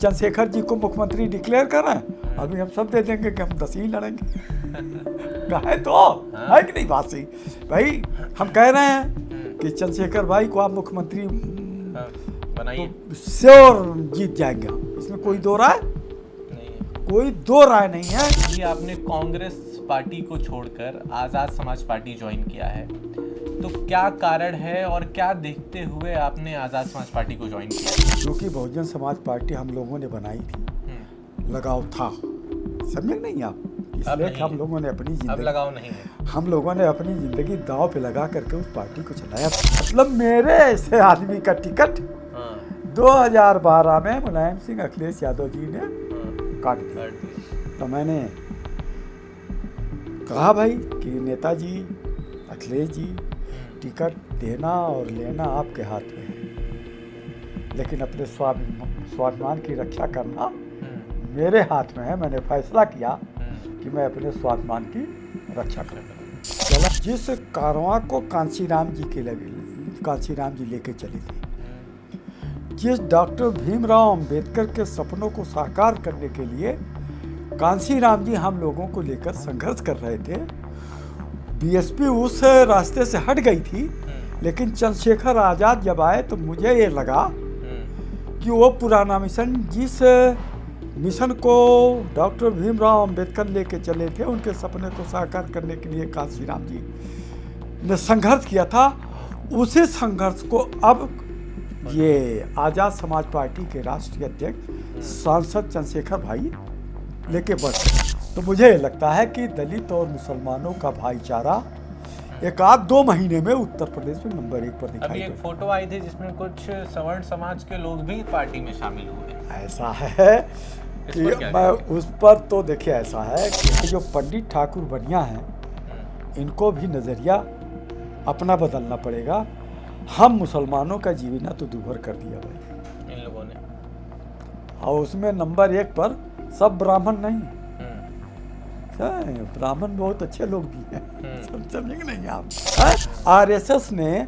चंद्रशेखर जी को मुख्यमंत्री डिक्लेयर कर रहे हैं, अभी हम सब दे देंगे कि हम 10 ही लड़ेंगे। कहे तो है कि नहीं बात सही भाई? हम कह रहे हैं कि चंद्रशेखर भाई को आप मुख्यमंत्री बनाइए, तो श्योर जीत जाएंगे हम, इसमें कोई दो राय नहीं है, कोई दो राय नहीं है। जी आपने कांग्रेस पार्टी को छोड़कर आज़ाद समाज पार्टी ज्वाइन किया है, तो क्या कारण है और क्या देखते हुए आपने आज़ाद समाज पार्टी को ज्वाइन किया? क्योंकि बहुजन समाज पार्टी हम लोगों ने बनाई थी, लगाव था, समझे नहीं आप? इसलिए हम लोगों ने अपनी अब जिंदगी, लगाव नहीं है, हम लोगों ने अपनी जिंदगी दांव पे लगा करके उस पार्टी को चलाया। मतलब मेरे ऐसे आदमी का टिकट 2012 में मुलायम सिंह अखिलेश यादव जी ने काट दिया। तो मैंने कहा भाई कि नेताजी अखिलेश जी, टिकट देना और लेना आपके हाथ में है, लेकिन अपने स्वाभिमान की रक्षा करना मेरे हाथ में है। मैंने फैसला किया कि मैं अपने स्वाभिमान की रक्षा करूँगा। जिस कारवां को कांशीराम जी लेके चले थे, जिस डॉक्टर भीमराव अंबेडकर के सपनों को साकार करने के लिए कांशीराम जी हम लोगों को लेकर संघर्ष कर रहे थे, बीएसपी उस रास्ते से हट गई थी। लेकिन चंद्रशेखर आज़ाद जब आए तो मुझे ये लगा कि वो पुराना मिशन, जिस मिशन को डॉक्टर भीमराव अंबेडकर लेके चले थे, उनके सपने को साकार करने के लिए कांशीराम जी ने संघर्ष किया था, उसी संघर्ष को अब ये आज़ाद समाज पार्टी के राष्ट्रीय अध्यक्ष सांसद चंद्रशेखर भाई लेके बढ़े। तो मुझे लगता है कि दलित और मुसलमानों का भाईचारा एक आध 2 महीने में उत्तर प्रदेश में नंबर 1 पर दिखाई अभी एक फोटो आई थी जिसमें कुछ सवर्ण समाज के लोग भी पार्टी में शामिल हुए। ऐसा है कि मैं उस पर तो देखिए, ऐसा है कि जो पंडित ठाकुर बनिया हैं, इनको भी नज़रिया अपना बदलना पड़ेगा। हम मुसलमानों का जीवना तो दूभर कर दिया भाई इन लोगों ने, और उसमें नंबर 1 पर सब ब्राह्मण नहीं है। ब्राह्मण बहुत अच्छे लोग भी हैं, समझेंगे नहीं आप? आरएसएस ने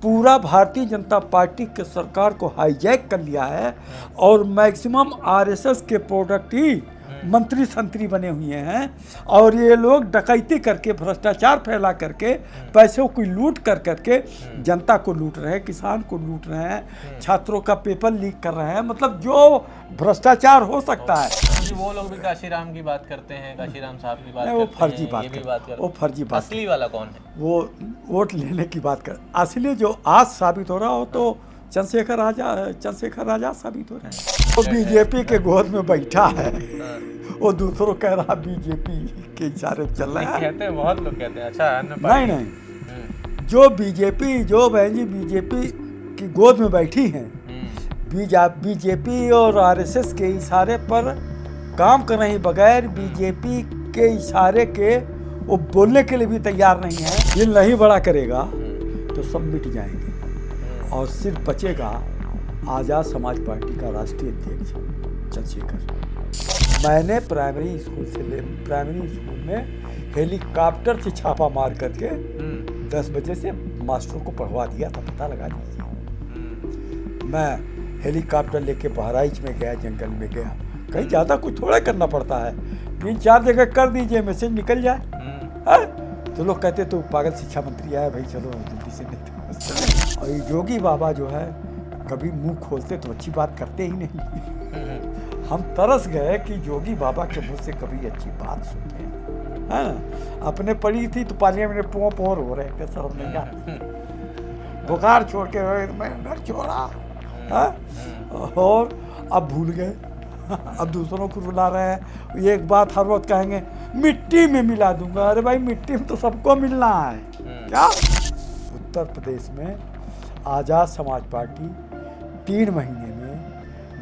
पूरा भारतीय जनता पार्टी के सरकार को हाईजैक कर लिया है और मैक्सिमम आरएसएस के प्रोडक्ट ही मंत्री संतरी बने हुए हैं, और ये लोग डकैती करके, भ्रष्टाचार फैला करके, पैसों को लूट कर करके जनता को लूट रहे हैं, किसान को लूट रहे हैं, छात्रों का पेपर लीक कर रहे हैं। मतलब जो भ्रष्टाचार हो सकता है। वो लोग भी काशीराम की बात करते हैं, काशीराम साहब की बात करते हैं, वो फर्जी बात करते हैं। वो फर्जी बात। असली वाला कौन है? वो वोट लेने की बात कर, असली जो आज साबित हो रहा हो तो चंद्रशेखर आजाद साबित हो रहे हैं। वो बीजेपी के गोद में बैठा है, वो दूसरों कह रहा बीजेपी के इशारे चल रहा है। कहते हैं, बहुत लोग कहते हैं। अच्छा नहीं, जो बहन जी बीजेपी की गोद में बैठी हैं, बीजेपी और आरएसएस के इशारे पर काम कर रही, बगैर बीजेपी के इशारे के वो बोलने के लिए भी तैयार नहीं है। ये नहीं बड़ा करेगा तो सब मिट जाएंगे, और सिर्फ बचेगा आज़ाद समाज पार्टी का राष्ट्रीय अध्यक्ष चंद्रशेखर। मैंने प्राइमरी स्कूल में हेलीकॉप्टर से छापा मार करके 10 बजे से मास्टरों को पढ़वा दिया था, पता लगा दीजिए। मैं हेलीकॉप्टर लेके बहराइच में गया, जंगल में गया, कहीं ज़्यादा कुछ थोड़ा करना पड़ता है, 3-4 जगह कर दीजिए, मैसेज निकल जाए। तो लोग कहते तो पागल शिक्षा मंत्री आया, भाई चलो जल्दी से नहीं। और ये योगी बाबा जो है, कभी मुंह खोलते तो अच्छी बात करते ही नहीं। हम तरस गए कि योगी बाबा के मुंह से कभी अच्छी बात सुनते हैं, है ना? अपने पढ़ी थी तो पार्लियामेंट में पोर हो रहे थे, शर्म नहीं आती, बुखार छोड़ के मैं छोड़ा, और अब भूल गए, अब दूसरों को रुला रहे हैं। एक बात हर वक्त कहेंगे, मिट्टी में मिला दूंगा। अरे भाई, मिट्टी में तो सबको मिलना है क्या? उत्तर प्रदेश में आज़ाद समाज पार्टी 3 महीने में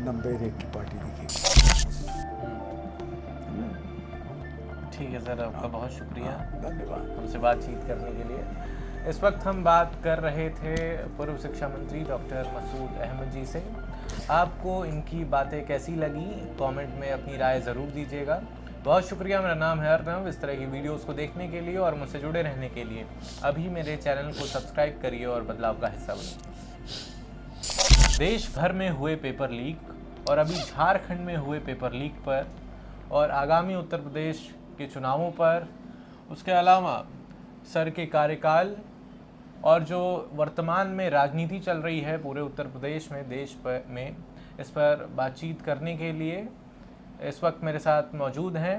नंबर 1 की पार्टी दिखेगी। ठीक है सर, आपका बहुत शुक्रिया, धन्यवाद हमसे बातचीत करने के लिए। इस वक्त हम बात कर रहे थे पूर्व शिक्षा मंत्री डॉक्टर मसूद अहमद जी से। आपको इनकी बातें कैसी लगी, कमेंट में अपनी राय ज़रूर दीजिएगा। बहुत शुक्रिया। मेरा नाम है अर्नव। इस तरह की वीडियोस को देखने के लिए और मुझसे जुड़े रहने के लिए अभी मेरे चैनल को सब्सक्राइब करिए और बदलाव का हिस्सा बनिए। देश भर में हुए पेपर लीक, और अभी झारखंड में हुए पेपर लीक पर और आगामी उत्तर प्रदेश के चुनावों पर, उसके अलावा सर के कार्यकाल और जो वर्तमान में राजनीति चल रही है पूरे उत्तर प्रदेश में, देश में, इस पर बातचीत करने के लिए इस वक्त मेरे साथ मौजूद हैं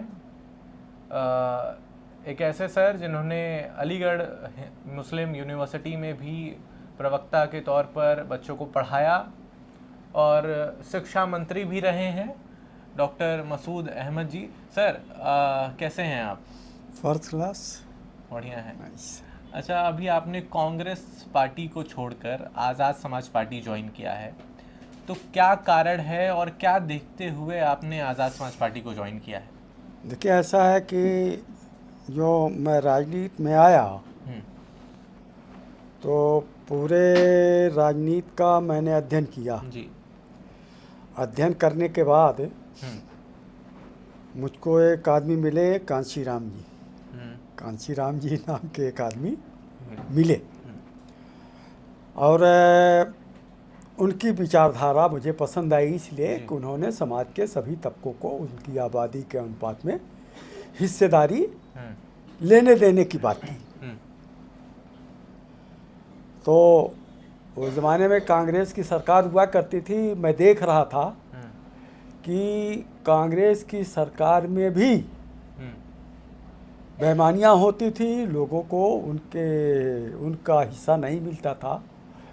एक ऐसे सर जिन्होंने अलीगढ़ मुस्लिम यूनिवर्सिटी में भी प्रवक्ता के तौर पर बच्चों को पढ़ाया और शिक्षा मंत्री भी रहे हैं, डॉक्टर मसूद अहमद जी। सर कैसे हैं आप? First class. बढ़िया है। अच्छा, अभी आपने कांग्रेस पार्टी को छोड़कर आज़ाद समाज पार्टी ज्वाइन किया है, तो क्या कारण है और क्या देखते हुए आपने आज़ाद समाज पार्टी को ज्वाइन किया है? देखिए, ऐसा है कि जो मैं राजनीति में आया तो पूरे राजनीति का मैंने अध्ययन किया जी। अध्ययन करने के बाद मुझको एक आदमी मिले, कांशीराम जी। कांशीराम जी नाम के एक आदमी मिले और उनकी विचारधारा मुझे पसंद आई, इसलिए कि उन्होंने समाज के सभी तबकों को उनकी आबादी के अनुपात में हिस्सेदारी लेने देने की बात की। तो उस ज़माने में कांग्रेस की सरकार हुआ करती थी, मैं देख रहा था कि कांग्रेस की सरकार में भी बेईमानियाँ होती थी, लोगों को उनका हिस्सा नहीं मिलता था,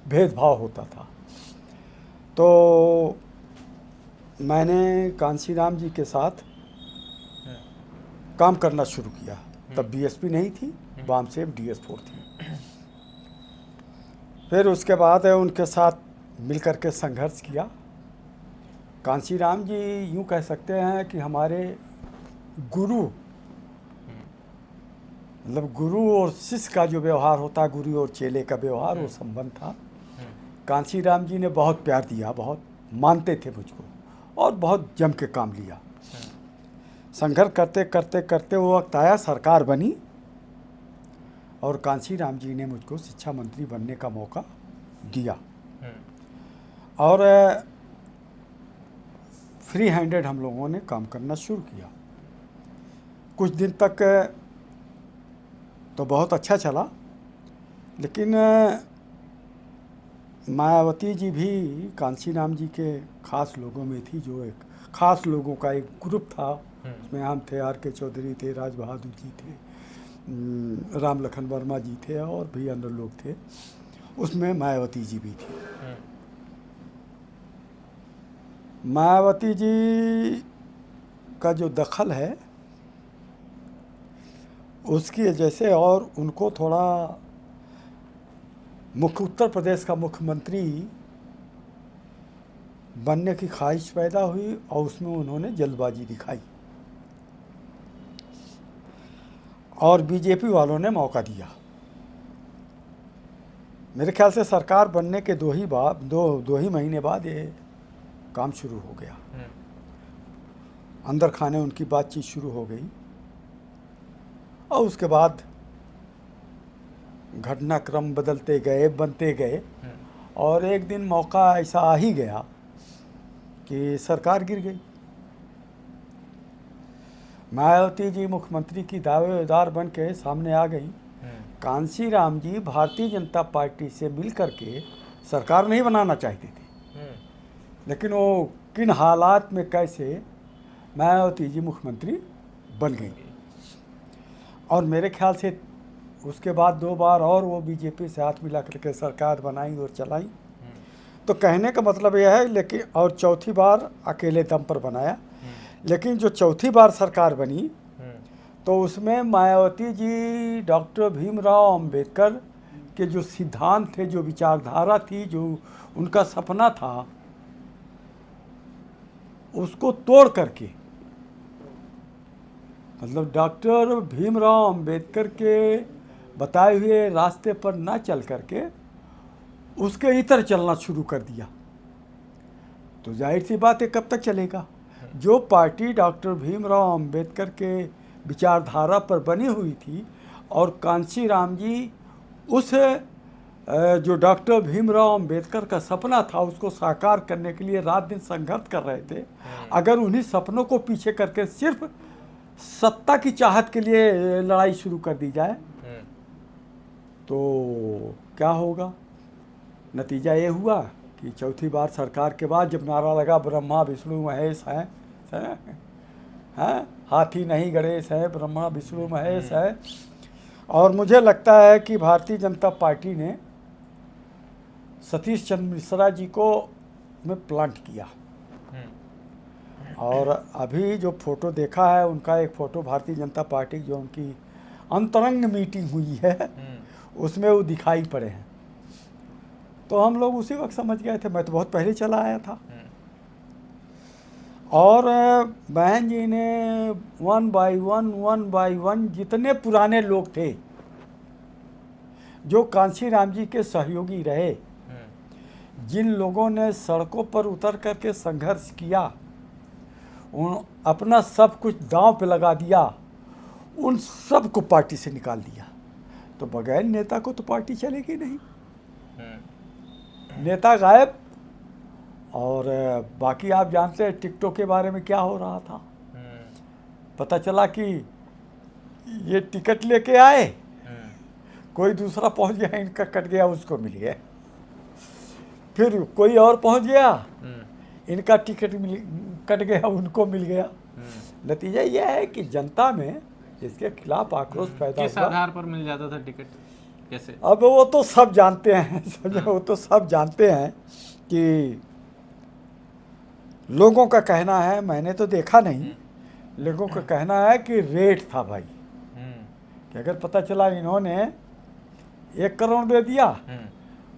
भेदभाव होता था। तो मैंने कांशीराम जी के साथ काम करना शुरू किया। तब बीएसपी नहीं थी, वामसेफ DS4 थी। फिर उसके बाद उनके साथ मिलकर के संघर्ष किया। कांशीराम जी यूँ कह सकते हैं कि हमारे गुरु, मतलब गुरु और शिष्य का जो व्यवहार होता है, गुरु और चेले का व्यवहार, वो संबंध था। कांशीराम जी ने बहुत प्यार दिया, बहुत मानते थे मुझको और बहुत जम के काम लिया। संघर्ष करते करते करते वो वक्त आया, सरकार बनी और कांशीराम जी ने मुझको शिक्षा मंत्री बनने का मौका दिया और फ्री हैंडेड हम लोगों ने काम करना शुरू किया। कुछ दिन तक तो बहुत अच्छा चला, लेकिन मायावती जी भी कांशीराम जी के खास लोगों में थी, जो एक खास लोगों का एक ग्रुप था। उसमें हम थे, RK चौधरी थे, राज बहादुर जी थे, राम लखन वर्मा जी थे और भी अन्य लोग थे। उसमें मायावती जी भी थी। मायावती जी का जो दखल है उसकी वजह से और उनको थोड़ा उत्तर प्रदेश का मुख्यमंत्री बनने की ख्वाहिश पैदा हुई और उसमें उन्होंने जल्दबाजी दिखाई और बीजेपी वालों ने मौका दिया। मेरे ख्याल से सरकार बनने के दो ही महीने बाद ये काम शुरू हो गया। अंदर खाने उनकी बातचीत शुरू हो गई और उसके बाद घटनाक्रम बदलते गए, बनते गए और एक दिन मौका ऐसा आ ही गया कि सरकार गिर गई। मायावती जी मुख्यमंत्री की दावेदार बन के सामने आ गई। कांशीराम जी भारतीय जनता पार्टी से मिलकर के सरकार नहीं बनाना चाहते थे, लेकिन वो किन हालात में कैसे मायावती जी मुख्यमंत्री बन गई और मेरे ख्याल से उसके बाद 2 बार और वो बीजेपी से हाथ मिला करके सरकार बनाई और चलाई। तो कहने का मतलब यह है, लेकिन और चौथी बार अकेले दम पर बनाया। लेकिन जो चौथी बार सरकार बनी तो उसमें मायावती जी डॉक्टर भीमराव अंबेडकर के जो सिद्धांत थे, जो विचारधारा थी, जो उनका सपना था, उसको तोड़ करके, मतलब डॉक्टर भीमराव अंबेडकर के बताए हुए रास्ते पर ना चल करके उसके इतर चलना शुरू कर दिया। तो जाहिर सी बात है, कब तक चलेगा? जो पार्टी डॉक्टर भीमराव अंबेडकर के विचारधारा पर बनी हुई थी और कांशीराम जी उस जो डॉक्टर भीमराव अंबेडकर का सपना था उसको साकार करने के लिए रात दिन संघर्ष कर रहे थे, अगर उन्हीं सपनों को पीछे करके सिर्फ सत्ता की चाहत के लिए लड़ाई शुरू कर दी जाए तो क्या होगा? नतीजा ये हुआ कि चौथी बार सरकार के बाद जब नारा लगा ब्रह्मा विष्णु महेश हैं, हाथी नहीं गणेश है, ब्रह्मा विष्णु महेश है, और मुझे लगता है कि भारतीय जनता पार्टी ने सतीश चंद्र मिश्रा जी को में प्लांट किया। और अभी जो फोटो देखा है उनका, एक फ़ोटो भारतीय जनता पार्टी जो उनकी अंतरंग मीटिंग हुई है उसमें वो दिखाई पड़े हैं, तो हम लोग उसी वक्त समझ गए थे। मैं तो बहुत पहले चला आया था। और बहन जी ने वन बाय वन जितने पुराने लोग थे जो कांशीराम जी के सहयोगी रहे, जिन लोगों ने सड़कों पर उतर करके संघर्ष किया, उन अपना सब कुछ दांव पे लगा दिया, उन सब को पार्टी से निकाल दिया। तो बगैर नेता को तो पार्टी चलेगी नहीं। नेता गायब। और बाकी आप जानते हैं टिकटों के बारे में क्या हो रहा था। पता चला कि ये टिकट लेके आए, कोई दूसरा पहुंच गया, इनका कट गया, उसको मिल गया। फिर कोई और पहुंच गया, इनका टिकट कट गया, उनको मिल गया। नतीजा यह है कि जनता में इसके खिलाफ आक्रोश पैदा हुआ। किस आधार पर मिल जाता था टिकट, कैसे? अब वो तो सब जानते हैं, वो तो सब जानते हैं कि लोगों का कहना है, मैंने तो देखा नहीं, लोगों का कहना है कि रेट था भाई, कि अगर पता चला इन्होंने 1 करोड़ दे दिया,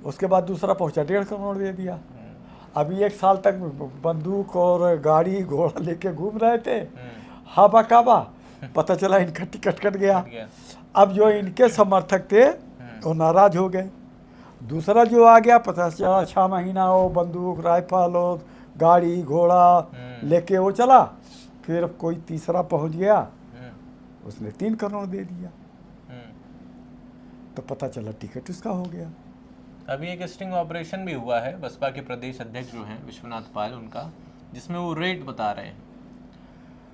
उसके बाद दूसरा पहुंचा 1.5 करोड़ दे दिया। अभी 1 साल तक बंदूक और गाड़ी घोड़ा लेके घूम रहे थे, हाबा काबा, पता चला इनका टिकट कट गया। अब जो इनके समर्थक थे वो नाराज हो गए। दूसरा जो आ गया, पता चला 6 महीना वो बंदूक राइफल और गाड़ी घोड़ा लेके वो चला। फिर कोई तीसरा पहुंच गया, उसने 3 करोड़ दे दिया, तो पता चला टिकट उसका हो गया। अभी एक स्टिंग ऑपरेशन भी हुआ है बसपा के प्रदेश अध्यक्ष जो हैं विश्वनाथ पाल, उनका, जिसमें वो रेट बता रहे हैं,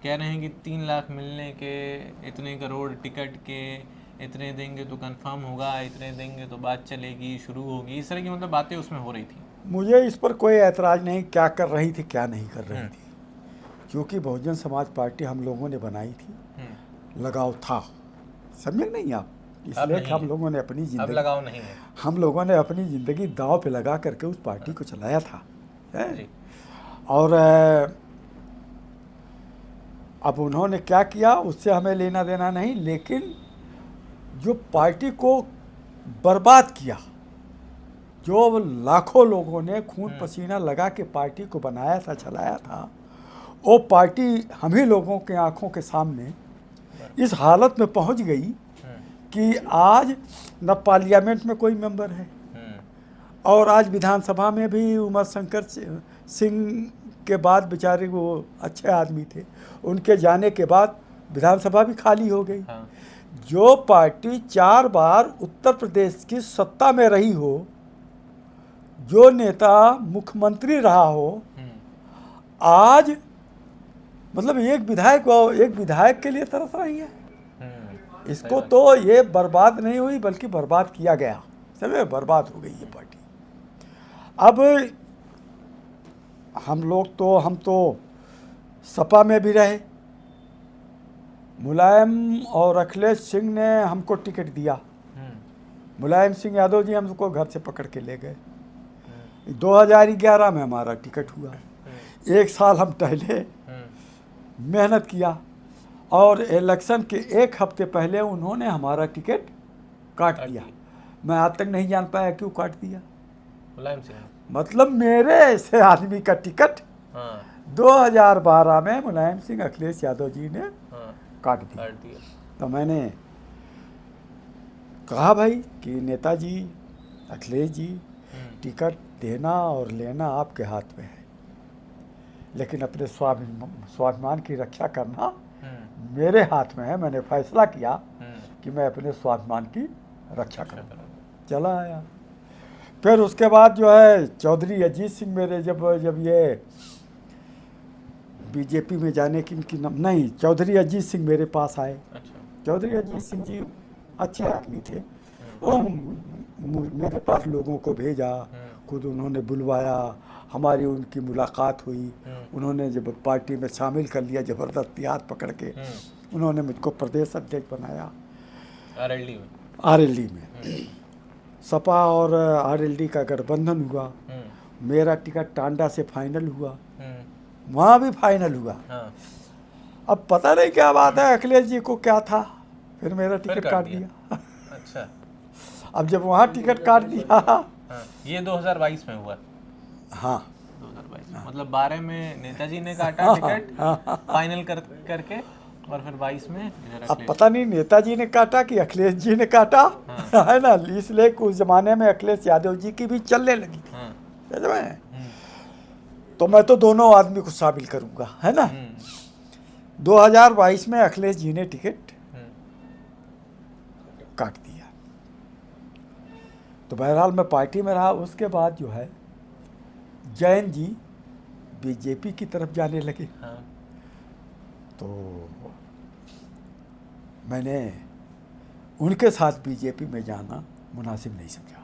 कह रहे हैं कि 3 लाख मिलने के, इतने करोड़ टिकट के, इतने देंगे तो कंफर्म होगा, इतने देंगे तो बात चलेगी, शुरू होगी, इस तरह की मतलब बातें उसमें हो रही थी। मुझे इस पर कोई ऐतराज़ नहीं, क्या कर रही थी क्या नहीं कर रही थी, क्योंकि बहुजन समाज पार्टी हम लोगों ने बनाई थी, लगाव था, समझे नहीं आप? इसलिए हम लोगों ने अपनी जिंदगी, लगाव नहीं है, हम लोगों ने अपनी ज़िंदगी दांव पे लगा करके उस पार्टी को चलाया था। और अब उन्होंने क्या किया उससे हमें लेना देना नहीं, लेकिन जो पार्टी को बर्बाद किया, जो लाखों लोगों ने खून पसीना लगा के पार्टी को बनाया था, चलाया था, वो पार्टी हम ही लोगों के आंखों के सामने इस हालत में पहुंच गई कि आज न पार्लियामेंट में कोई मेंबर है, और आज विधानसभा में भी उमा शंकर सिंह के बाद बेचारे वो अच्छे आदमी थे, उनके जाने के बाद विधानसभा भी खाली हो गई। जो पार्टी 4 बार उत्तर प्रदेश की सत्ता में रही हो, जो नेता मुख्यमंत्री रहा हो, आज मतलब एक विधायक के लिए तरस रही है। इसको तो ये बर्बाद नहीं हुई बल्कि बर्बाद किया गया, समझे? बर्बाद हो गई ये पार्टी। अब हम तो सपा में भी रहे, मुलायम और अखिलेश सिंह ने हमको टिकट दिया। मुलायम सिंह यादव जी हमको घर से पकड़ के ले गए। 2011 में हमारा टिकट हुआ। 1 साल हम टहले, मेहनत किया, और इलेक्शन के 1 हफ्ते पहले उन्होंने हमारा टिकट काट दिया। मैं आज तक नहीं जान पाया क्यों काट दिया। मुलायम सिंह मतलब मेरे ऐसे आदमी का टिकट 2012 में मुलायम सिंह अखिलेश यादव जी ने काट दिया। तो मैंने कहा भाई कि नेताजी, अखिलेश जी, टिकट देना और लेना आपके हाथ में है, लेकिन अपने स्वाभिमान की रक्षा करना मेरे हाथ में है। मैंने फैसला किया कि मैं अपने स्वाभिमान की रक्षा करूँगा। चला आया। फिर उसके बाद जो है चौधरी अजीत सिंह मेरे जब ये बीजेपी में जाने की इनकी नहीं, चौधरी अजीत सिंह मेरे पास आए। अच्छा। चौधरी अजीत सिंह जी अच्छे आदमी थे। वो मेरे पास लोगों को भेजा, खुद उन्होंने बुलवाया, हमारी उनकी मुलाकात हुई। उन्होंने जब पार्टी में शामिल कर लिया ज़बरदस्ती हाथ पकड़ के, उन्होंने मुझको प्रदेश अध्यक्ष बनाया आरएलडी में। सपा और आरएलडी का गठबंधन हुआ। मेरा टिकट टांडा से फाइनल हुआ, वहाँ भी फाइनल हुआ। अब पता नहीं क्या बात है, अखिलेश जी को क्या था, फिर मेरा टिकट काट दिया। अच्छा। अब जब वहाँ टिकट काट दिया। ये 2022 में हुआ। हाँ 2022 में, मतलब 12 में नेताजी ने काटा टिकट फाइनल करके, और फिर 22 में अब पता नहीं नेताजी ने काटा कि अखिलेश जी ने काटा। है ना, इसलिए उस जमाने में अखिलेश यादव जी की भी चलने लगी थी। तो मैं तो दोनों आदमी को शामिल करूंगा, है ना। 2022 में अखिलेश जी ने टिकट काट दिया। तो बहरहाल मैं पार्टी में रहा। उसके बाद जो है जैन जी बीजेपी की तरफ जाने लगे। तो मैंने उनके साथ बीजेपी में जाना मुनासिब नहीं समझा।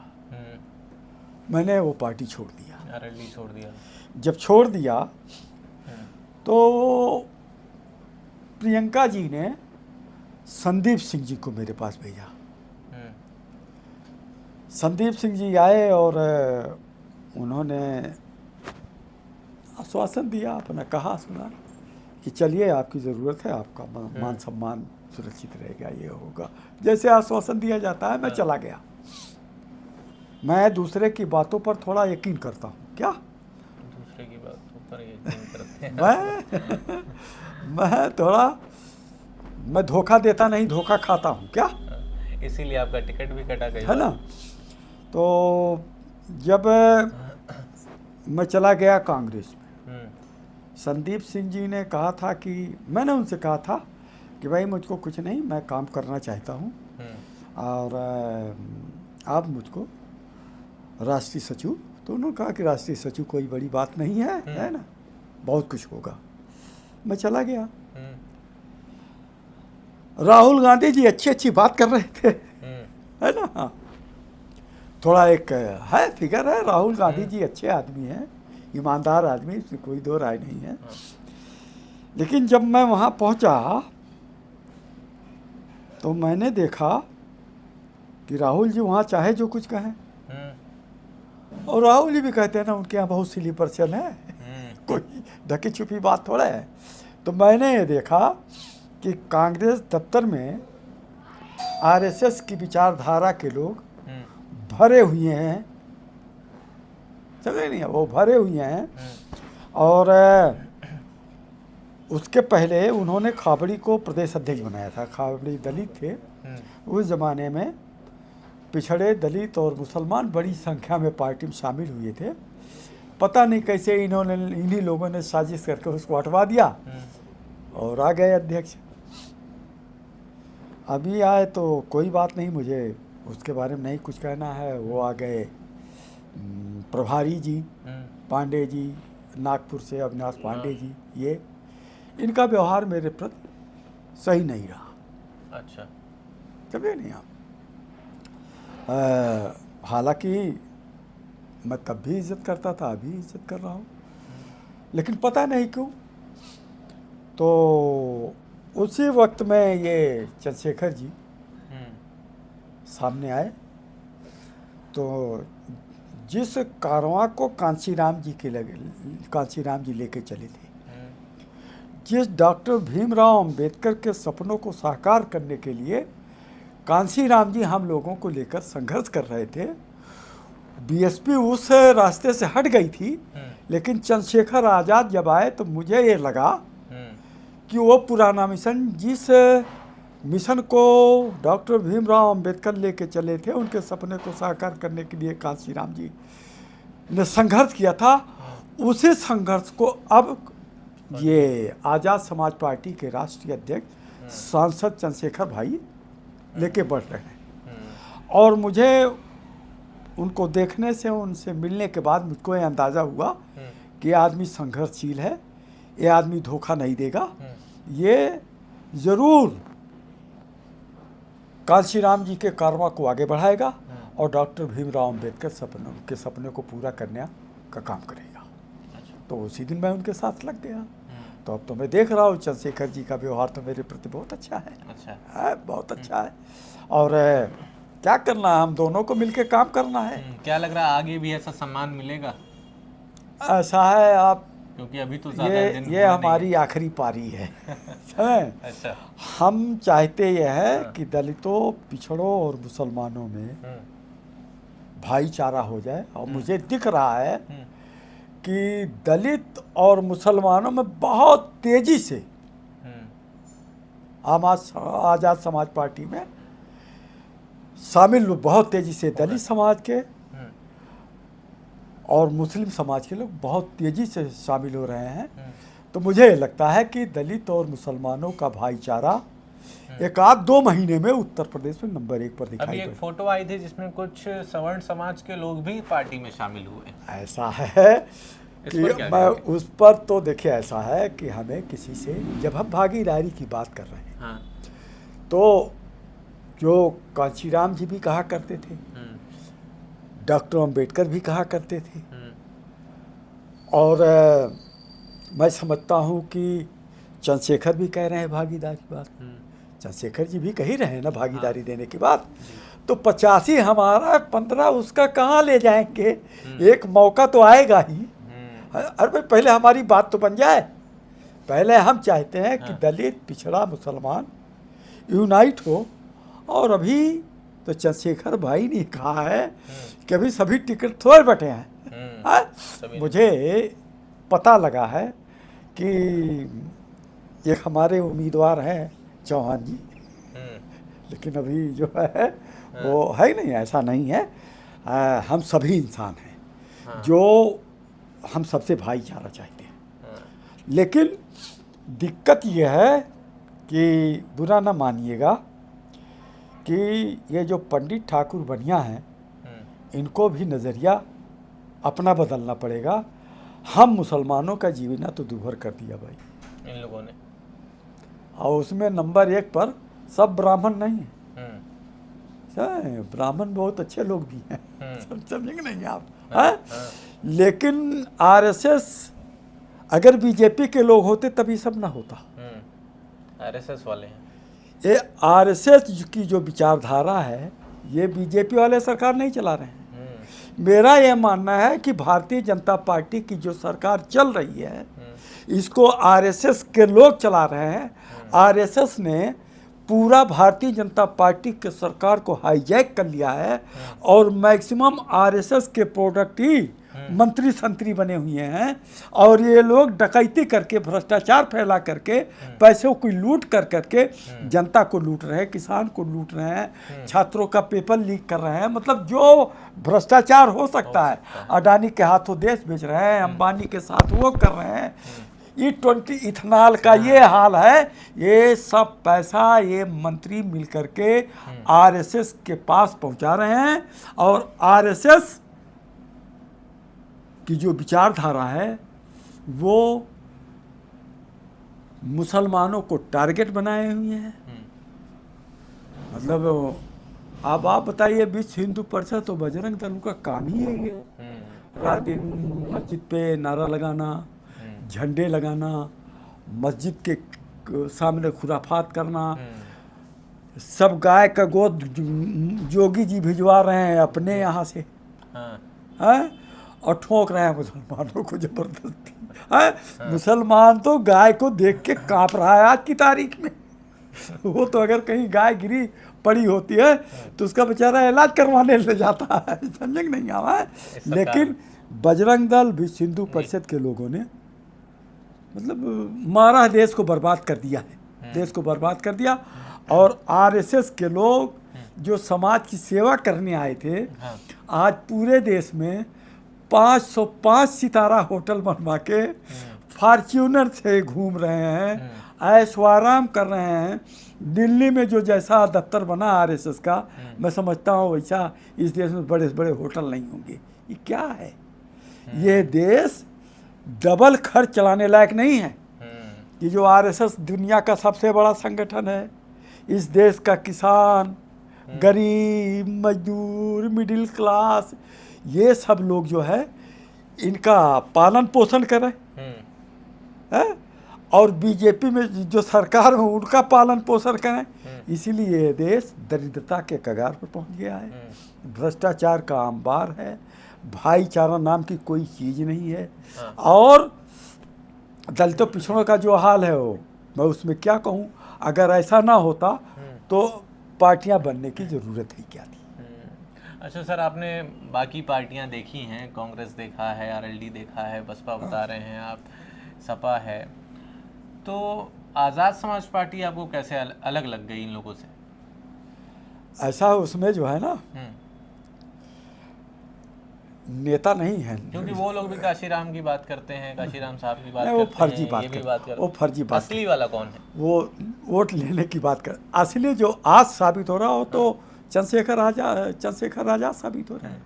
मैंने वो पार्टी छोड़ दिया। आरएलडी छोड़ दिया। जब छोड़ दिया तो प्रियंका जी ने संदीप सिंह जी को मेरे पास भेजा। संदीप सिंह जी आए और उन्होंने आश्वासन दिया, अपना कहा सुना कि चलिए आपकी ज़रूरत है, आपका मान सम्मान सुरक्षित रहेगा, ये होगा। जैसे आश्वासन दिया जाता है मैं चला गया। मैं दूसरे की बातों पर थोड़ा यकीन करता हूँ। क्या दूसरे की बातों पर यकीन करते हैं? मैं धोखा देता नहीं, धोखा खाता हूँ। क्या इसीलिए आपका टिकट भी कटा गया, है ना। तो जब मैं चला गया कांग्रेस में, संदीप सिंह जी ने कहा था कि मैंने उनसे कहा था कि भाई मुझको कुछ नहीं, मैं काम करना चाहता हूँ और आप मुझको राष्ट्रीय सचिव। तो उन्होंने कहा कि राष्ट्रीय सचिव कोई बड़ी बात नहीं है ना, बहुत कुछ होगा। मैं चला गया। राहुल गांधी जी अच्छी अच्छी बात कर रहे थे, है ना। थोड़ा एक है फिगर है, राहुल गांधी जी अच्छे आदमी हैं, ईमानदार आदमी, इसमें कोई दो राय नहीं है। लेकिन जब मैं वहाँ पहुँचा तो मैंने देखा कि राहुल जी वहाँ चाहे जो कुछ कहें, और राहुल जी भी कहते हैं ना उनके यहाँ बहुत सिली पर्सन है, कोई ढकी छुपी बात थोड़ा है। तो मैंने ये देखा कि कांग्रेस दफ्तर में आरएसएस की विचारधारा के लोग भरे हुए हैं, समझे नहीं, वो भरे हुए हैं। और उसके पहले उन्होंने खाबड़ी को प्रदेश अध्यक्ष बनाया था। खाबड़ी दलित थे उस ज़माने में, पिछड़े दलित और मुसलमान बड़ी संख्या में पार्टी में शामिल हुए थे। पता नहीं कैसे इन्हीं लोगों ने साजिश करके उसको हटवा दिया और आ गए अध्यक्ष। अभी आए तो कोई बात नहीं, मुझे उसके बारे में नहीं कुछ कहना है। वो आ गए प्रभारी जी पांडे जी, नागपुर से अविनाश पांडे जी, ये इनका व्यवहार मेरे प्रति सही नहीं रहा। अच्छा, समझे नहीं आप। हालांकि मैं तब भी इज्जत करता था, अभी इज्जत कर रहा हूँ, लेकिन पता नहीं क्यों। तो उसी वक्त में ये चंद्रशेखर जी सामने आए। तो जिस कारवां को कांशीराम जी लेके चले थे, जिस डॉक्टर भीमराव अंबेडकर के सपनों को साकार करने के लिए कांशीराम जी हम लोगों को लेकर संघर्ष कर रहे थे, बीएसपी उस रास्ते से हट गई थी। लेकिन चंद्रशेखर आज़ाद जब आए तो मुझे ये लगा कि वो पुराना मिशन, जिस मिशन को डॉक्टर भीमराव अंबेडकर लेके चले थे, उनके सपने को साकार करने के लिए कांशीराम जी ने संघर्ष किया था, उसी संघर्ष को अब ये आज़ाद समाज पार्टी के राष्ट्रीय अध्यक्ष सांसद चंद्रशेखर भाई लेके बढ़ रहे हैं। और मुझे उनको देखने से, उनसे मिलने के बाद मुझको ये अंदाज़ा हुआ कि ये आदमी संघर्षशील है, ये आदमी धोखा नहीं देगा, ये ज़रूर कांशीराम जी के कारवां को आगे बढ़ाएगा और डॉक्टर भीमराव अंबेडकर के सपने को पूरा करने का काम करेगा। तो उसी दिन मैं उनके साथ लग गया। तो अब तो मैं देख रहा हूँ चंद्रशेखर जी का व्यवहार तो मेरे प्रति बहुत अच्छा है। अच्छा है, बहुत अच्छा है। और क्या करना है, हम दोनों को मिलके काम करना है। क्या लग रहा है आगे भी ऐसा सम्मान मिलेगा? ऐसा है, आप क्योंकि अभी तो ज़्यादा दिन ये हमारी आखिरी पारी है। अच्छा, हम चाहते यह है कि दलितों, पिछड़ों और मुसलमानों में भाईचारा हो जाए। और मुझे दिख रहा है कि दलित और मुसलमानों में बहुत तेजी से आज़ाद समाज पार्टी में शामिल बहुत तेजी से दलित समाज के और मुस्लिम समाज के लोग बहुत तेजी से शामिल हो रहे हैं। तो मुझे लगता है कि दलित और मुसलमानों का भाईचारा एक आध 2 महीने में उत्तर प्रदेश में नंबर 1 पर दिखाई अभी एक फोटो आई थी जिसमें कुछ सवर्ण समाज के लोग भी पार्टी में शामिल हुए। ऐसा है कि मैं उस पर तो देखिए, ऐसा है कि हमें किसी से, जब हम भागीदारी की बात कर रहे हैं तो जो कांशीराम जी भी कहा करते थे, डॉक्टर अंबेडकर भी कहा करते थे, और मैं समझता हूँ कि चंद्रशेखर भी कह रहे हैं भागीदारी की बात। चंद्रशेखर जी भी कह ही रहे हैं ना भागीदारी देने की बात। तो 85 हमारा, 15 उसका कहाँ ले जाएंगे? एक मौका तो आएगा ही। अरे भाई, पहले हमारी बात तो बन जाए। पहले हम चाहते हैं कि दलित, पिछड़ा, मुसलमान यूनाइट हो। और अभी तो चंद्रशेखर भाई ने कहा है कि अभी सभी टिकट थोड़े बटे हैं। मुझे पता लगा है कि एक हमारे उम्मीदवार हैं चौहान जी, लेकिन अभी जो है वो है नहीं, ऐसा नहीं है। हम सभी इंसान हैं जो हम सबसे भाईचारा चाहते हैं। लेकिन दिक्कत यह है कि बुरा ना मानिएगा कि ये जो पंडित ठाकुर बनिया हैं, इनको भी नज़रिया अपना बदलना पड़ेगा। हम मुसलमानों का जीवना तो दूभर कर दिया भाई इन लोगों ने, और उसमें नंबर 1 पर सब ब्राह्मण नहीं है। ब्राह्मण बहुत अच्छे लोग भी हैं, समझेंगे नहीं आप? लेकिन आरएसएस, अगर बीजेपी के लोग होते तभी सब ना होता। आरएसएस वाले हैं। ये आरएसएस की जो विचारधारा है, ये बीजेपी वाले सरकार नहीं चला रहे हैं। मेरा ये मानना है कि भारतीय जनता पार्टी की जो सरकार चल रही है, इसको आरएसएस के लोग चला रहे हैं। आरएसएस ने पूरा भारतीय जनता पार्टी के सरकार को हाईजैक कर लिया है और मैक्सिमम आरएसएस के प्रोडक्ट ही मंत्री संतरी बने हुए हैं। और ये लोग डकैती करके, भ्रष्टाचार फैला करके, पैसों को लूट कर करके जनता को लूट रहे हैं, किसान को लूट रहे हैं, छात्रों का पेपर लीक कर रहे हैं। मतलब जो भ्रष्टाचार हो सकता है, अडानी के हाथों देश बेच रहे हैं, अंबानी के साथ वो कर रहे हैं। E20 इथेनॉल का ये हाल है। ये सब पैसा ये मंत्री मिल करके आरएसएस के पास पहुंचा रहे हैं। और आरएसएस की जो विचारधारा है वो मुसलमानों को टारगेट बनाए हुए हैं। मतलब अब आप बताइए, विश्व हिंदू परिषद तो बजरंग दल का काम ही है ये। रात दिन मस्जिद पे नारा लगाना, झंडे लगाना, मस्जिद के सामने खुराफात करना। सब गाय का गोद जोगी जी भिजवा रहे हैं अपने यहाँ से, हैं, और ठोक रहे हैं मुसलमानों को जबरदस्ती। मुसलमान तो गाय को देख के कांप रहा है आज की तारीख में। वो तो अगर कहीं गाय गिरी पड़ी होती है तो उसका बेचारा इलाज करवाने ले जाता है, समझे नहीं आवा है। लेकिन बजरंग दल, विश्व हिंदू परिषद के लोगों ने मतलब मारा, देश को बर्बाद कर दिया है, देश को बर्बाद कर दिया। और आरएसएस के लोग जो समाज की सेवा करने आए थे, आज पूरे देश में 505 सितारा होटल बनवा के फॉर्च्यूनर से घूम रहे हैं, ऐशो आराम कर रहे हैं। दिल्ली में जो जैसा दफ्तर बना आरएसएस का, मैं समझता हूँ वैसा इस देश में बड़े बड़े होटल नहीं होंगे। ये क्या है? ये देश डबल खर्च चलाने लायक नहीं है। कि जो आरएसएस दुनिया का सबसे बड़ा संगठन है, इस देश का किसान, गरीब, मजदूर, मिडिल क्लास, ये सब लोग जो है इनका पालन पोषण करें है? और बीजेपी में जो सरकार में उनका पालन पोषण करें। इसीलिए ये देश दरिद्रता के कगार पर पहुंच गया है। भ्रष्टाचार का अंबार है, भाईचारा नाम की कोई चीज़ नहीं है। और दलितों पिछड़ों का जो हाल है वो मैं उसमें क्या कहूँ। अगर ऐसा ना होता तो पार्टियां बनने की ज़रूरत ही क्या थी। अच्छा सर, आपने बाकी पार्टियां देखी हैं, कांग्रेस देखा है, आरएलडी देखा है, बसपा बता रहे हैं आप, सपा है, तो आज़ाद समाज पार्टी आपको कैसे अलग लग गई इन लोगों से? ऐसा उसमें जो है ना नेता नहीं है, क्योंकि वो लोग भी काशीराम की बात करते हैं, काशीराम साहब की बात वो करते फर्जी हैं, बात ये भी करते बात करते हैं। वो फर्जी बात। असली वाला कौन है? वो वोट लेने की बात कर। असली जो आज साबित हो रहा हो तो चंद्रशेखर आजाद साबित हो रहे हैं।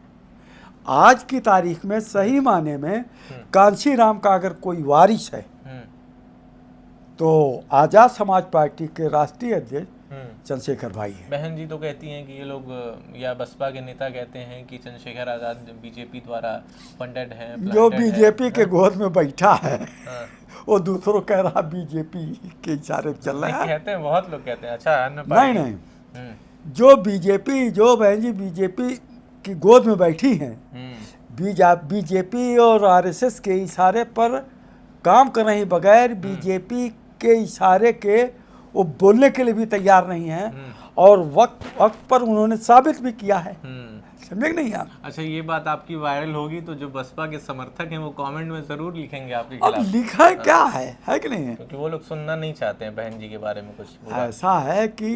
आज की तारीख में सही माने में कांशीराम का अगर कोई वारिस है तो आज़ाद समाज पार्टी के राष्ट्रीय अध्यक्ष चंद्रशेखर भाई है। बहन जी तो कहती हैं कि ये लोग, या बसपा के नेता कहते हैं कि चंद्रशेखर आजाद बीजेपी द्वारा फंडेड हैं, जो बीजेपी के गोद में बैठा है वो दूसरों कह रहा बीजेपी के इशारे पे चल रहा है। कहते हैं, बहुत लोग कहते हैं। अच्छा, अन्य नहीं, जो बहन जी बीजेपी की गोद में बैठी हैं, बीजेपी और आरएसएस के इशारे पर काम कर रही, बगैर बीजेपी के इशारे के वो बोलने के लिए भी तैयार नहीं है। और वक्त पर उन्होंने साबित भी किया है। समझे नहीं आप? अच्छा, ये बात आपकी वायरल होगी तो जो बसपा के समर्थक हैं वो कमेंट में जरूर लिखेंगे आपके खिलाफ। अब लिखा है क्या है कि नहीं है? क्योंकि वो लोग सुनना नहीं चाहते हैं बहन जी के बारे में कुछ। ऐसा है कि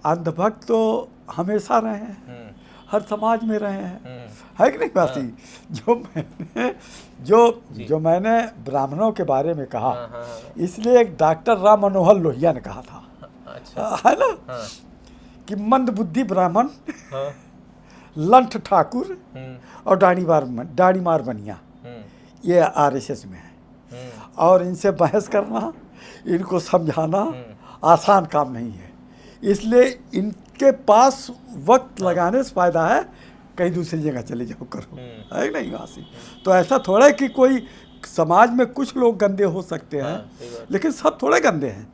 अंधभक्त तो हमेशा रहे हैं, हर समाज में रहे हैं, है कि नहीं बासी? जो मैंने ब्राह्मणों के बारे में कहा, इसलिए एक डॉक्टर राम मनोहर लोहिया ने कहा था, है ना, कि मंद बुद्धि ब्राह्मण, लंठ ठाकुर और दाढ़ीमार बनिया, ये आरएसएस में है। और इनसे बहस करना, इनको समझाना आसान काम नहीं है। इसलिए इनके पास वक्त लगाने से फायदा है कहीं दूसरी जगह चले जाओ करो, है नहीं वासी? तो ऐसा थोड़ा है कि कोई समाज में कुछ लोग गंदे हो सकते हैं, लेकिन सब थोड़े गंदे हैं।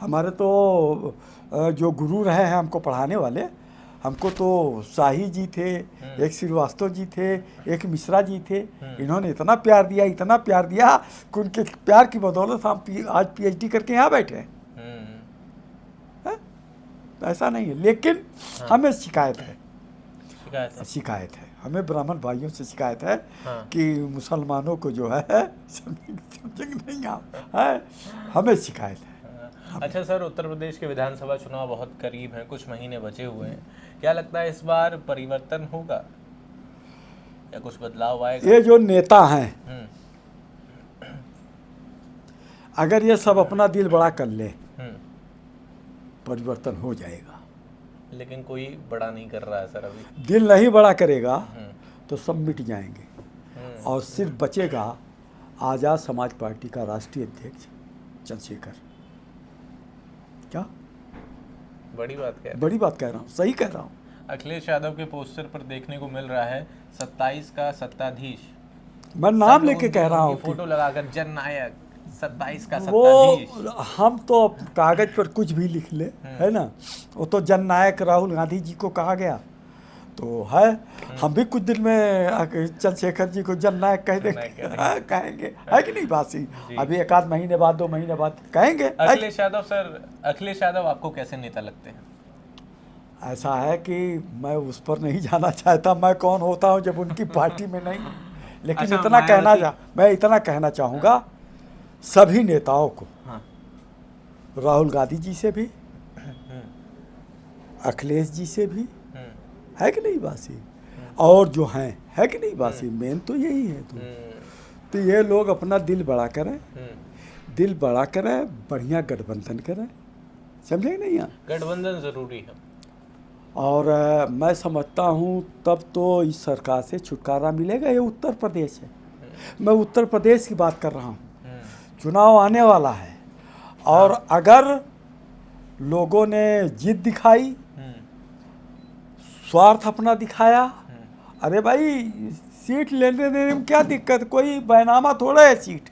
हमारे तो जो गुरु रहे हैं हमको पढ़ाने वाले, हमको तो शाही जी थे, एक श्रीवास्तव जी थे, एक मिश्रा जी थे। इन्होंने इतना प्यार दिया कि उनके प्यार की बदौलत हम आज पीएचडी करके यहाँ बैठे हैं। ऐसा नहीं है, लेकिन हमें शिकायत है, हमें ब्राह्मण भाइयों से शिकायत है कि मुसलमानों को जो है समझ नहीं है, हमें शिकायत है। अच्छा सर, उत्तर प्रदेश के विधानसभा चुनाव बहुत करीब हैं, कुछ महीने बचे हुए हैं। क्या लगता है इस बार परिवर्तन होगा या कुछ बदलाव आएगा? ये जो नेता हैं, अगर ये सब अपना दिल बड़ा कर ले, परिवर्तन हो जाएगा। लेकिन कोई बड़ा नहीं कर रहा है सर अभी। दिल नहीं बड़ा करेगा तो सब मिट जाएंगे और सिर्फ बचेगा आज़ाद समाज पार्टी का राष्ट्रीय अध्यक्ष चंद्रशेखर। क्या बड़ी बात कह रहा हूँ, सही कह रहा हूँ। अखिलेश यादव के पोस्टर पर देखने को मिल रहा है 27 का सत्ताधीश। मैं नाम लेके कह रहा हूँ, फोटो लगाकर जननायक 27 का वो सत्ताधीश। हम तो कागज पर कुछ भी लिख ले, है ना, वो तो जननायक राहुल गांधी जी को कहा गया तो है। हम भी कुछ दिन में चंद्रशेखर जी को जननायक कह देंगे, कहेंगे, है कि नहीं बासी? अभी एक आध महीने बाद, 2 महीने बाद कहेंगे। अखिलेश यादव सर, अखिलेश यादव आपको कैसे नेता लगते हैं? ऐसा है कि मैं उस पर नहीं जाना चाहता, मैं कौन होता हूँ जब उनकी पार्टी में नहीं। लेकिन अच्छा, मैं इतना कहना चाहूँगा सभी नेताओं को, राहुल गांधी जी से भी, अखिलेश जी से भी, है कि नहीं बासी? और जो हैं, है कि नहीं बासी? मेन तो यही है। तो ये लोग अपना दिल बड़ा करें, दिल बड़ा करें, बढ़िया गठबंधन करें, समझे नहीं यहाँ? गठबंधन जरूरी है। और मैं समझता हूँ तब तो इस सरकार से छुटकारा मिलेगा। ये उत्तर प्रदेश है, मैं उत्तर प्रदेश की बात कर रहा हूँ। चुनाव आने वाला है और अगर लोगों ने जिद दिखाई, स्वार्थ अपना दिखाया, अरे भाई सीट लेने देने में क्या दिक्कत, कोई बैनामा थोड़ा है सीट,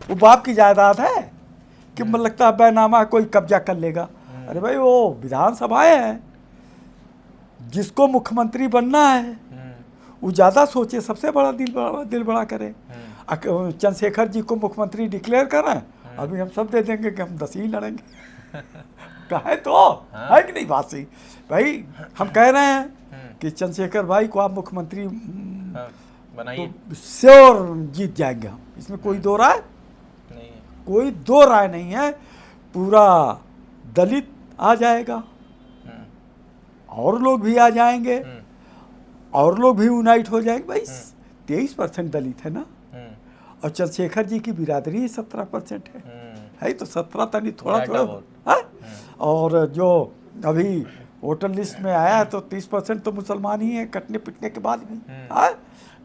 वो बाप की जायदाद है कि मुझे लगता है बैनामा कोई कब्जा कर लेगा। अरे भाई वो विधानसभाएं हैं, जिसको मुख्यमंत्री बनना है वो ज़्यादा सोचे, सबसे बड़ा दिल बड़ा करे। चंद्रशेखर जी को मुख्यमंत्री डिक्लेयर करें, अभी हम सब दे देंगे कि हम 10 ही लड़ेंगे। कहे तो है कि नहीं बात सही भाई? हम कह रहे हैं कि चंद्रशेखर भाई को आप मुख्यमंत्री बनाइए, तो श्योर जीत जाएंगे हम, इसमें कोई दो राय नहीं है। कोई दो राय नहीं है। पूरा दलित आ जाएगा, और लोग भी आ जाएंगे, और लोग भी यूनाइट हो जाएंगे। भाई 23% दलित है ना, और चंद्रशेखर जी की बिरादरी 17% है तो 17 तनी थोड़ा है। और जो अभी वोटर लिस्ट में आया है तो 30% तो मुसलमान ही है, कटने पिटने के बाद भी है।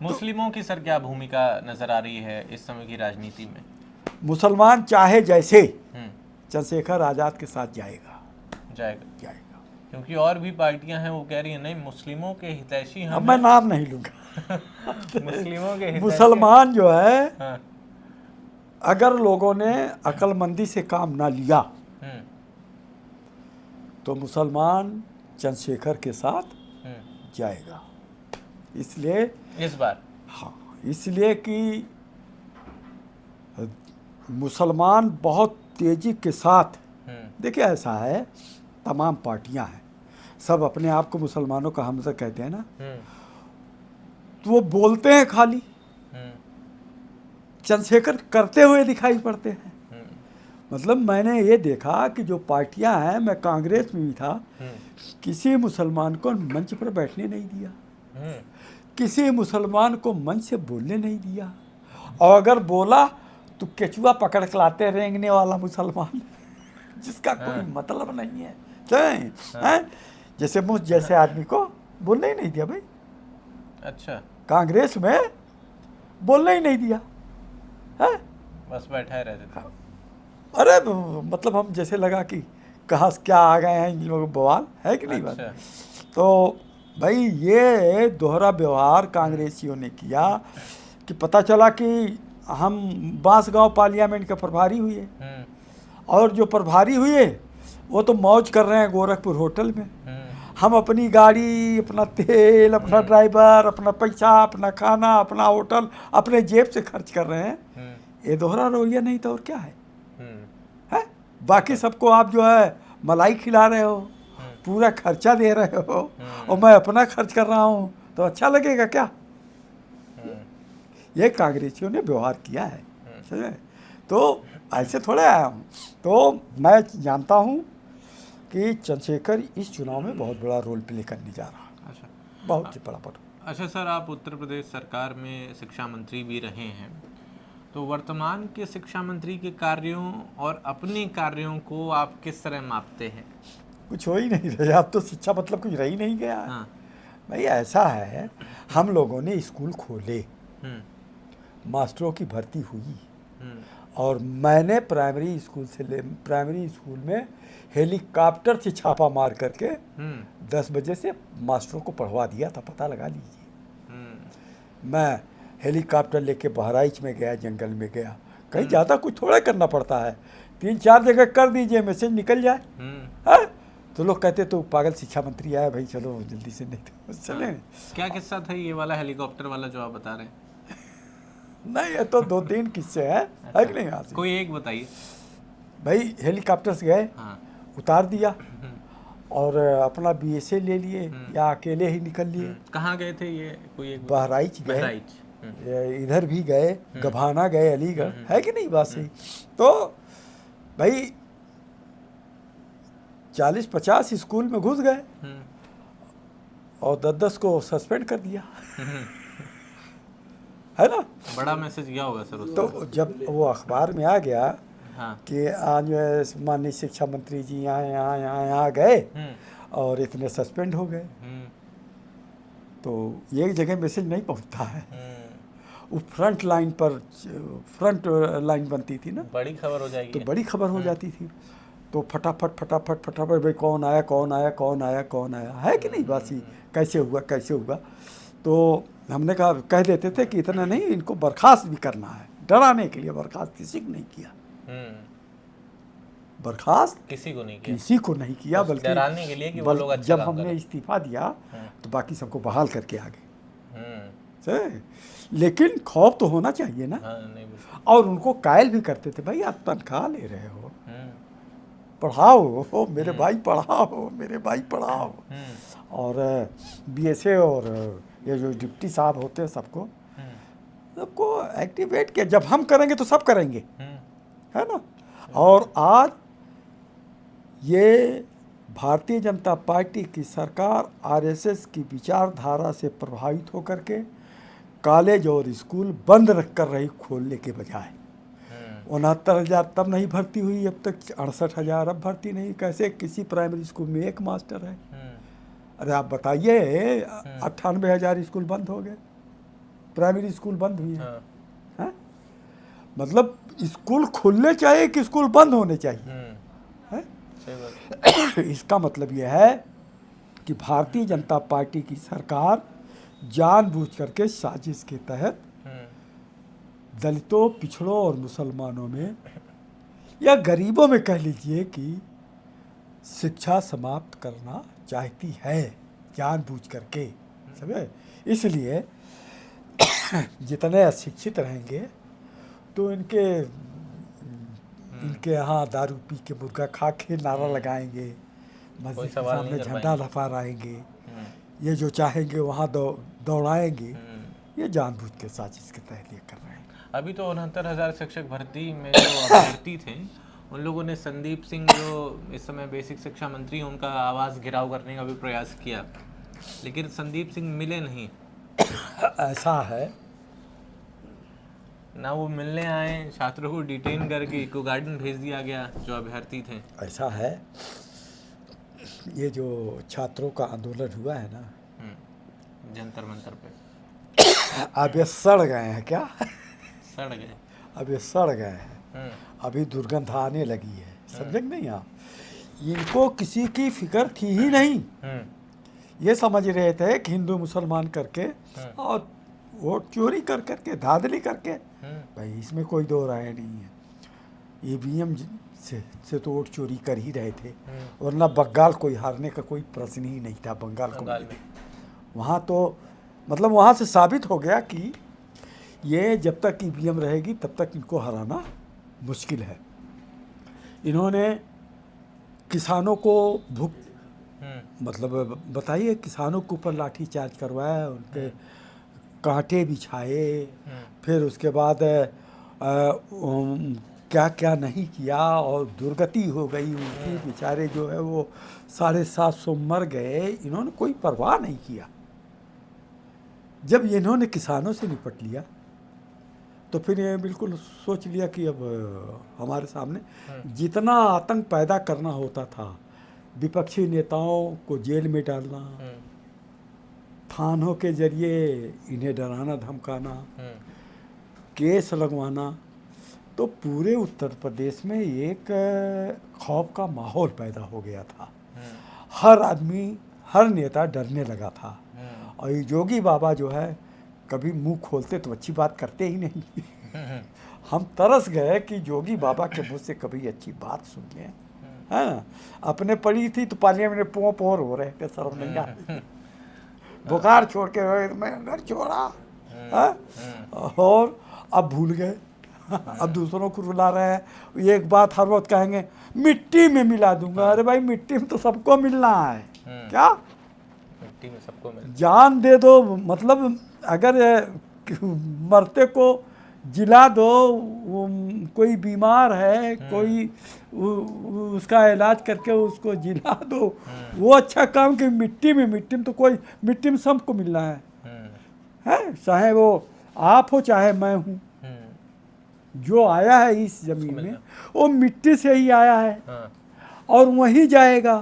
मुस्लिमों की सर क्या भूमिका नजर आ रही है इस समय की राजनीति में? मुसलमान चाहे जैसे चंद्रशेखर आजाद के साथ जाएगा, क्योंकि और भी पार्टियां हैं वो कह रही हैं नहीं मुस्लिमों के हितैषी हम अब मैं नाम नहीं लूंगा। मुस्लिमों के हितैषी मुसलमान जो है, हाँ। अगर लोगों ने अक्लमंदी से काम ना लिया तो मुसलमान चंद्रशेखर के साथ जाएगा। इसलिए इस बार हाँ, इसलिए कि मुसलमान बहुत तेजी के साथ, देखिए ऐसा है तमाम पार्टियां हैं, सब अपने आप को मुसलमानों का हमदर्द कहते हैं ना, तो वो बोलते हैं खाली, चंद्रशेखर करते हुए दिखाई पड़ते हैं। मतलब मैंने ये देखा कि जो पार्टियां हैं, मैं कांग्रेस में भी था, किसी मुसलमान को मंच पर बैठने नहीं दिया, किसी मुसलमान को मंच से बोलने नहीं दिया, और अगर बोला तो केचुआ पकड़ के लाते रेंगने वाला मुसलमान जिसका कोई मतलब नहीं है। जैसे मुझ जैसे आदमी को बोलने ही नहीं दिया भाई। अच्छा, कांग्रेस में बोलने ही नहीं दिया है, बस बैठे रहते थे। अरे मतलब हम जैसे लगा कि कहाँ से क्या आ गए हैं इन लोग, बवाल है कि नहीं बात। तो भाई ये दोहरा व्यवहार कांग्रेसियों ने किया कि पता चला कि हम बांसगांव पार्लियामेंट के प्रभारी हुए, और जो प्रभारी हुए वो तो मौज कर रहे हैं गोरखपुर होटल में। हम अपनी गाड़ी, अपना तेल, अपना ड्राइवर, अपना पैसा, अपना खाना, अपना होटल अपने जेब से खर्च कर रहे हैं। ये दोहरा रवैया नहीं तो और क्या है? बाकी सबको आप जो है मलाई खिला रहे हो, पूरा खर्चा दे रहे हो, और मैं अपना खर्च कर रहा हूँ, तो अच्छा लगेगा क्या? ये कांग्रेसियों ने व्यवहार किया है, समझे? तो ऐसे थोड़े आया हूँ। तो मैं जानता हूँ कि चंद्रशेखर इस चुनाव में बहुत बड़ा रोल प्ले करने जा रहा है। अच्छा, बहुत ही बड़ा। अच्छा सर, आप उत्तर प्रदेश सरकार में शिक्षा मंत्री भी रहे हैं, तो वर्तमान के शिक्षा मंत्री के कार्यों और अपने कार्यों को आप किस तरह मापते हैं? कुछ हो ही नहीं रहा, अब तो शिक्षा मतलब कुछ रह ही नहीं गया। हाँ। भाई ऐसा है, हम लोगों ने स्कूल खोले, मास्टरों की भर्ती हुई, और मैंने प्राइमरी स्कूल में हेलीकॉप्टर से छापा मार करके 10 बजे से मास्टरों को पढ़वा दिया था, पता लगा लीजिए। मैं हेलीकॉप्टर लेके बहराइच में गया, जंगल में गया, कहीं ज़्यादा कुछ थोड़ा करना पड़ता है, 3-4 जगह कर दीजिए, मैसेज निकल जाए। है? तो लोग कहते तो पागल शिक्षा मंत्री आया, भाई चलो जल्दी से, नहीं तो चले। क्या किस्सा था ये वाला हेलीकॉप्टर वाला जो आप बता रहे हैं? नहीं, ये तो 2-3 किस्से हैं, है कि नहीं? हासिल कोई एक बताइए। भाई हेलीकॉप्टर से गए, उतार दिया, और अपना BSA ले लिए, या अकेले ही निकल लिए। कहाँ गए थे ये? कोई एक? बहराइच गए, इधर भी गए, गभाना गए, अलीगढ़, है कि नहीं बात सही? तो भाई 40-50 स्कूल में घुस गए, और 10-10 को सस्पेंड कर दिया। है ना। बड़ा मैसेज गया होगा सर उस तो जब वो अखबार में आ गया हाँ कि आज माननीय शिक्षा मंत्री जी यहाँ गए और इतने सस्पेंड हो गए, तो एक जगह मैसेज नहीं पहुंचता है, वो फ्रंट लाइन बनती थी ना, बड़ी खबर हो जाएगी, तो बड़ी खबर हो जाती थी। तो फटाफट भाई कौन आया है कि नहीं, बस ही कैसे हुआ। तो हमने कहा कह देते थे कि इतना नहीं, इनको बर्खास्त भी करना है, डराने के लिए बर्खास्त किसी को नहीं किया, बर्खास्त किसी को नहीं किया, बल्कि डराने के लिए कि वो लोग अच्छा जब हमने इस्तीफा दिया तो बाकी सबको बहाल करके आ गए। लेकिन खौफ तो होना चाहिए ना। और उनको कायल भी करते थे, भाई आप तनख्वाह ले रहे हो, पढ़ाओ मेरे भाई, पढ़ाओ। और बीएसए और ये जो डिप्टी साहब होते हैं सबको एक्टिवेट किया, जब हम करेंगे तो सब करेंगे, है ना। और आज ये भारतीय जनता पार्टी की सरकार आरएसएस की विचारधारा से प्रभावित होकर के कॉलेज और स्कूल बंद रख कर रही खोलने के बजाय 69,000 तब नहीं भर्ती हुई, अब तक 68,000 अब भर्ती नहीं। कैसे किसी प्राइमरी स्कूल में एक मास्टर है? अरे आप बताइए, 98,000 स्कूल बंद हो गए, प्राइमरी स्कूल बंद हुई है। मतलब स्कूल खुलने चाहिए कि स्कूल बंद होने चाहिए? इसका मतलब यह है कि भारतीय जनता पार्टी की सरकार जानबूझ करके साजिश के तहत दलितों, पिछड़ों और मुसलमानों में या गरीबों में कह लीजिए कि शिक्षा समाप्त करना चाहती है, जानबूझ करके, समझे। इसलिए जितने अशिक्षित रहेंगे तो इनके यहाँ दारू पी के मुर्गा खा के नारा लगाएंगे, मस्जिद के सामने झंडा लहराएंगे, ये जो चाहेंगे वहाँ दौड़ाएंगे। ये जानबूझ के साजिश के तहत ये कर रहे हैं। अभी तो 69,000 शिक्षक भर्ती में जो अभ्यर्थी थे उन लोगों ने संदीप सिंह, जो इस समय बेसिक शिक्षा मंत्री, उनका आवास घिराव करने का भी प्रयास किया, लेकिन संदीप सिंह मिले नहीं। ऐसा है ना, वो मिलने आए, छात्रों को डिटेन करके इको गार्डन भेज दिया गया जो अभ्यर्थी थे। ऐसा है, ये जो छात्रों का आंदोलन हुआ है ना जंतर मंतर पे, अब ये सड़ गए हैं क्या? सड़ गए, अब ये सड़ गए हैं, अभी दुर्गंध आने लगी है, समझे नहीं आप। इनको किसी की फिक्र थी ही नहीं, ये समझ रहे थे कि हिंदू मुसलमान करके और वोट चोरी कर करके, धांधली करके, भाई इसमें कोई दो राय नहीं है। ईवीएम से तो वोट चोरी कर ही रहे थे, वरना बंगाल कोई हारने का कोई प्रश्न ही नहीं था। बंगाल को वहाँ तो मतलब वहाँ से साबित हो गया कि ये जब तक ईवीएम रहेगी तब तक इनको हराना मुश्किल है। इन्होंने किसानों को मतलब बताइए, किसानों के ऊपर लाठीचार्ज करवाया, उनके कांटे बिछाए, फिर उसके बाद क्या क्या नहीं किया, और दुर्गति हो गई उनकी, बेचारे जो है वो 750 मर गए। इन्होंने कोई परवाह नहीं किया। जब इन्होंने किसानों से निपट लिया तो फिर ये बिल्कुल सोच लिया कि अब हमारे सामने जितना आतंक पैदा करना होता था, विपक्षी नेताओं को जेल में डालना, थानों के जरिए इन्हें डराना धमकाना, केस लगवाना, तो पूरे उत्तर प्रदेश में एक खौफ का माहौल पैदा हो गया था। हर आदमी, हर नेता डरने लगा था। और ये योगी बाबा जो है, कभी मुंह खोलते तो अच्छी बात करते ही नहीं। हम तरस गए कि योगी बाबा के मुँह से कभी अच्छी बात सुन लें। हाँ, अपने पड़ी थी तो पार्लियामेंट में पोर हो रहे थे, शर्म नहीं आ रही, बुखार छोड़ के मैं घर छोड़ा, और अब भूल गए। अब दूसरों को रुला रहे हैं। एक बात हर वक्त कहेंगे, मिट्टी में मिला दूंगा। अरे भाई, मिट्टी में तो सबको मिलना है, क्या मिट्टी में सबको मिलना, जान दे दो। मतलब अगर मरते को जिला दो, कोई बीमार है, कोई उसका इलाज करके उसको जिला दो, वो अच्छा काम कि मिट्टी में तो कोई, मिट्टी में सबको मिलना है। चाहे वो आप हो चाहे मैं हूँ, जो आया है इस जमीन में वो मिट्टी से ही आया है और वहीं जाएगा।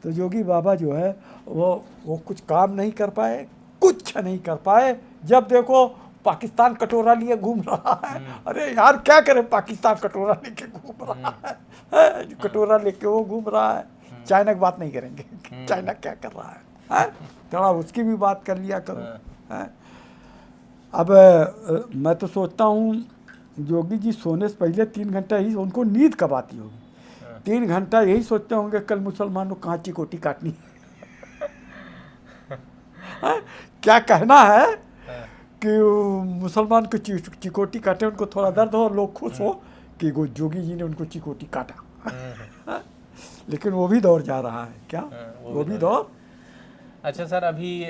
तो जोगी बाबा जो है वो कुछ काम नहीं कर पाए, कुछ नहीं कर पाए। जब देखो पाकिस्तान कटोरा लिए घूम रहा है। अरे यार क्या करे, पाकिस्तान कटोरा लेके घूम रहा है, कटोरा लेके वो घूम रहा है। चाइना की बात नहीं करेंगे, चाइना क्या कर रहा है, थोड़ा उसकी भी बात कर लिया करो। अब मैं तो सोचता हूँ जोगी जी सोने से पहले 3 घंटा ही उनको नींद कब आती होगी। 3 घंटा यही सोचते होंगे कल मुसलमानों कहाँ चिकोटी काटनी क्या कहना है कि मुसलमान को चिकोटी काटे, उनको थोड़ा दर्द हो, लोग खुश हो कि जोगी जी ने उनको चिकोटी काटा। लेकिन वो भी दौर जा रहा है क्या, वो भी दौर। अच्छा सर, अभी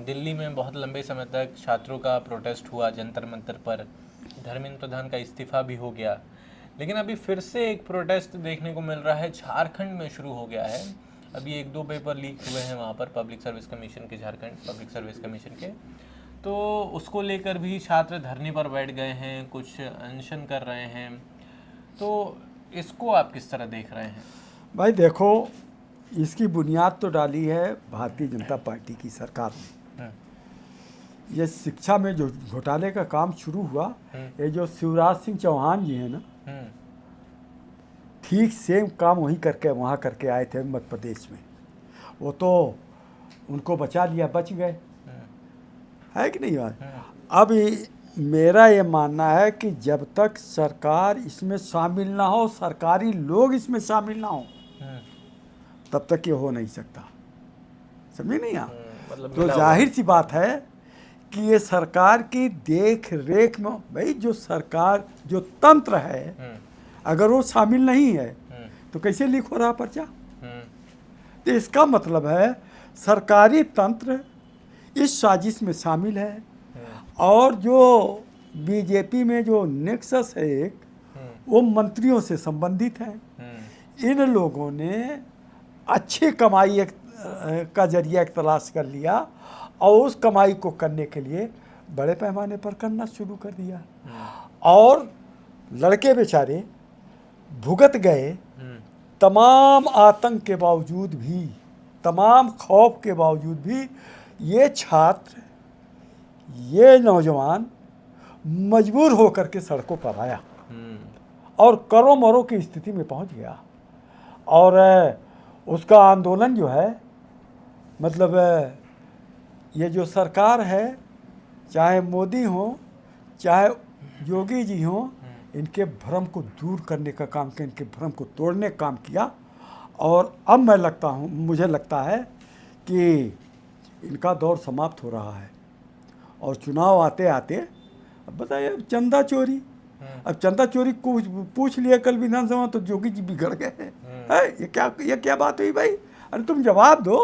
दिल्ली में बहुत लंबे समय तक छात्रों का प्रोटेस्ट हुआ जंतर मंतर पर, धर्मेंद्र प्रधान का इस्तीफा भी हो गया, लेकिन अभी फिर से एक प्रोटेस्ट देखने को मिल रहा है, झारखंड में शुरू हो गया है। अभी 1-2 पेपर लीक हुए हैं वहाँ पर पब्लिक सर्विस कमीशन के, झारखंड पब्लिक सर्विस कमीशन के, तो उसको लेकर भी छात्र धरने पर बैठ गए हैं, कुछ अनशन कर रहे हैं। तो इसको आप किस तरह देख रहे हैं? भाई देखो, इसकी बुनियाद तो डाली है भारतीय जनता पार्टी की सरकार ने। ये शिक्षा में जो घोटाले का काम शुरू हुआ, ये जो शिवराज सिंह चौहान जी हैं ना, ठीक सेम काम वहीं करके वहाँ करके आए थे मध्य प्रदेश में। वो तो उनको बचा लिया, बच गए, है कि नहीं बात। अब मेरा ये मानना है कि जब तक सरकार इसमें शामिल ना हो, सरकारी लोग इसमें शामिल ना हो, तब तक ये हो नहीं सकता। समझे नहीं आप? मतलब तो जाहिर सी बात है कि ये सरकार की देख रेख में, भाई जो सरकार जो तंत्र है अगर वो शामिल नहीं है तो कैसे लीक हो रहा पर्चा। तो इसका मतलब है सरकारी तंत्र इस साजिश में शामिल है। और जो बीजेपी में जो नेक्सस है एक, वो मंत्रियों से संबंधित है। इन लोगों ने अच्छी कमाई का जरिया एक तलाश कर लिया और उस कमाई को करने के लिए बड़े पैमाने पर करना शुरू कर दिया। और लड़के बेचारे भुगत गए, तमाम आतंक के बावजूद भी, तमाम खौफ के बावजूद भी ये छात्र, ये नौजवान मजबूर होकर के सड़कों पर आया और करों मरों की स्थिति में पहुंच गया। और उसका आंदोलन जो है, मतलब ये जो सरकार है, चाहे मोदी हो चाहे योगी जी हो, इनके भ्रम को दूर करने का काम किया, इनके भ्रम को तोड़ने का काम किया। और अब मुझे लगता है कि इनका दौर समाप्त हो रहा है। और चुनाव आते आते, अब बताइए, अब चंदा चोरी, अब चंदा चोरी को पूछ लिया कल विधानसभा तो जोगी जी बिगड़ गए हैं। ये क्या बात हुई भाई? अरे तुम जवाब दो,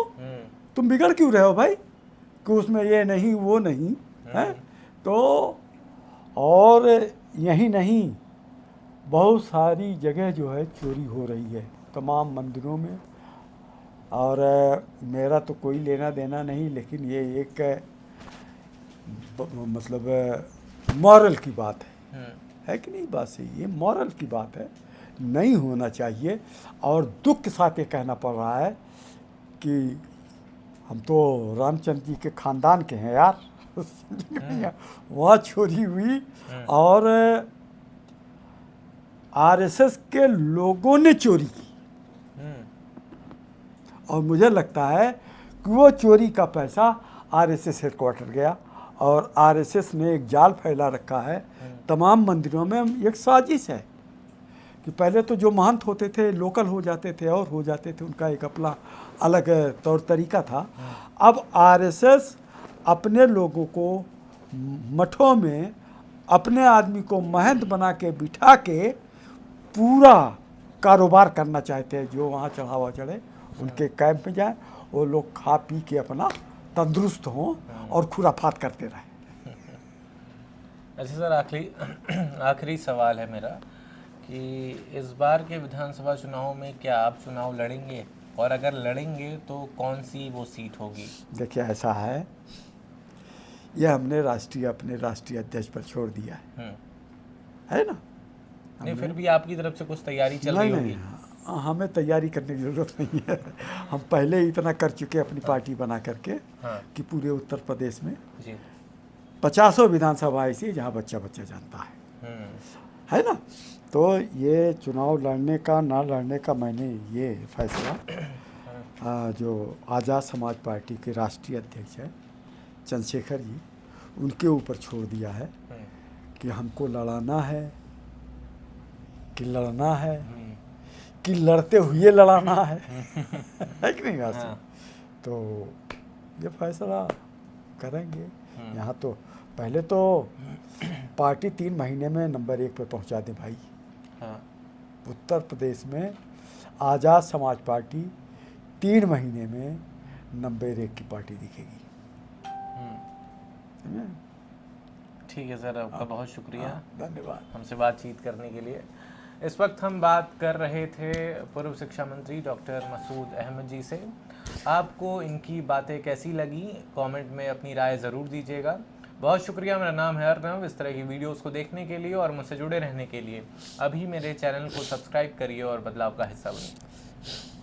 तुम बिगड़ क्यों रहे हो भाई कि उसमें ये नहीं वो नहीं है। तो और यही नहीं, बहुत सारी जगह जो है चोरी हो रही है, तमाम मंदिरों में। और मेरा तो कोई लेना देना नहीं, लेकिन ये एक मतलब मॉरल की बात है कि नहीं? बात सही, ये मॉरल की बात है, नहीं होना चाहिए। और दुख के साथ ये कहना पड़ रहा है कि हम तो रामचंद्र जी के खानदान के हैं यार वहाँ चोरी हुई और आरएसएस के लोगों ने चोरी की। और मुझे लगता है कि वो चोरी का पैसा आरएसएस हेडक्वार्टर गया और आरएसएस ने एक जाल फैला रखा है तमाम मंदिरों में। एक साजिश है कि पहले तो जो महंत होते थे लोकल हो जाते थे और हो जाते थे, उनका एक अपना अलग तौर तरीका था। अब आरएसएस अपने लोगों को मठों में अपने आदमी को महंत बना के बिठा के पूरा कारोबार करना चाहते हैं। जो वहाँ चढ़ावा चढ़े उनके कैंप में जाए, वो लोग खा पी के अपना तंदुरुस्त हों और खुराफात करते रहें। अच्छा सर, आखिरी सवाल है मेरा कि इस बार के विधानसभा चुनाव में क्या आप चुनाव लड़ेंगे, और अगर लड़ेंगे तो कौन सी वो सीट होगी? देखिए ऐसा है, ये हमने अपने राष्ट्रीय अध्यक्ष पर छोड़ दिया है ना। नहीं, फिर भी आपकी तरफ से कुछ तैयारी चल रही होगी? नहीं, हमें तैयारी करने की ज़रूरत नहीं है। हम पहले ही इतना कर चुके अपनी पार्टी बना करके कि पूरे उत्तर प्रदेश में 50 विधानसभा ऐसी जहाँ बच्चा जानता है ना। तो ये चुनाव लड़ने का ना लड़ने का मैंने ये फैसला जो आज़ाद समाज पार्टी के राष्ट्रीय अध्यक्ष है चंद्रशेखर जी, उनके ऊपर छोड़ दिया है कि हमको लड़ाना है कि लड़ना है कि लड़ते हुए लड़ाना है कि नहीं वैसे। तो ये फैसला करेंगे। यहाँ तो पहले तो पार्टी 3 महीने में नंबर 1 पर पहुँचा दे भाई। उत्तर प्रदेश में आज़ाद समाज पार्टी 3 महीने में नंबर 1 की पार्टी दिखेगी। ठीक है सर, आपका बहुत शुक्रिया, धन्यवाद हमसे बातचीत करने के लिए। इस वक्त हम बात कर रहे थे पूर्व शिक्षा मंत्री डॉक्टर मसूद अहमद जी से। आपको इनकी बातें कैसी लगी, कमेंट में अपनी राय ज़रूर दीजिएगा। बहुत शुक्रिया। मेरा नाम है अर्नव। इस तरह की वीडियोस को देखने के लिए और मुझसे जुड़े रहने के लिए अभी मेरे चैनल को सब्सक्राइब करिए और बदलाव का हिस्सा बनिए।